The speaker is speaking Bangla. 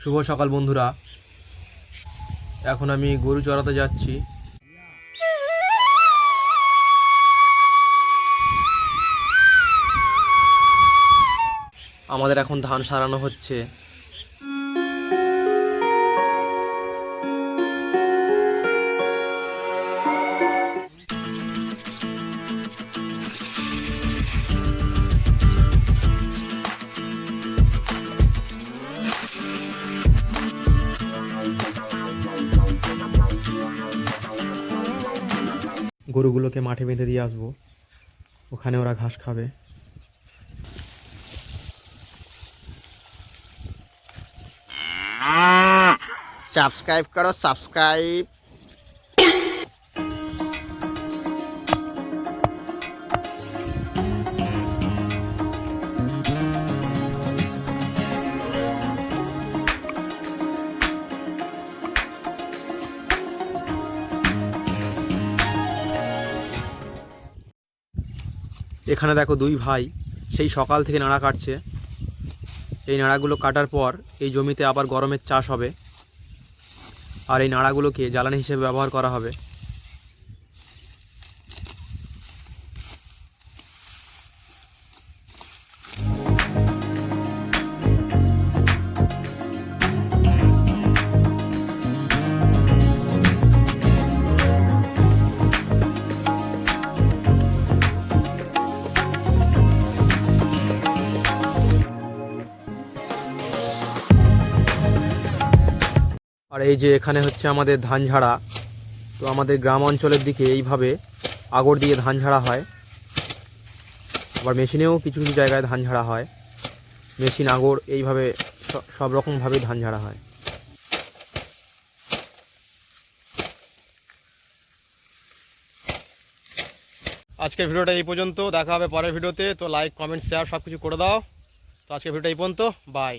শুভ সকাল বন্ধুরা। এখন আমি গরু চড়াতে যাচ্ছি। আমাদের এখন ধান সারানো হচ্ছে। গরুগুলোকে মাঠে বেঁধে দিয়ে আসবো, ওখানে ওরা ঘাস খাবে। সাবস্ক্রাইব করো, সাবস্ক্রাইব। এখানে দেখো দুই ভাই সেই সকাল থেকে নাড়া কাটছে। এই নাড়াগুলো কাটার পর এই জমিতে আবার গরমের চাষ হবে, আর এই নাড়াগুলোকে জ্বালানি হিসেবে ব্যবহার করা হবে। আর এই যে এখানে হচ্ছে আমাদের ধান ঝাড়া। তো আমাদের গ্রাম অঞ্চলের দিকে এইভাবে আগর দিয়ে ধান ঝাড়া হয়, আবার মেশিনেও কিছু কিছু জায়গায় ধান ঝাড়া হয়। মেশিন, আগর, এইভাবে সব রকমভাবেই ধান ঝাড়া হয়। আজকের ভিডিওটা এই পর্যন্ত, দেখা হবে পরের ভিডিওতে। তো লাইক, কমেন্ট, শেয়ার সব কিছু করে দাও। তো আজকের ভিডিওটা এই পর্যন্ত, বাই।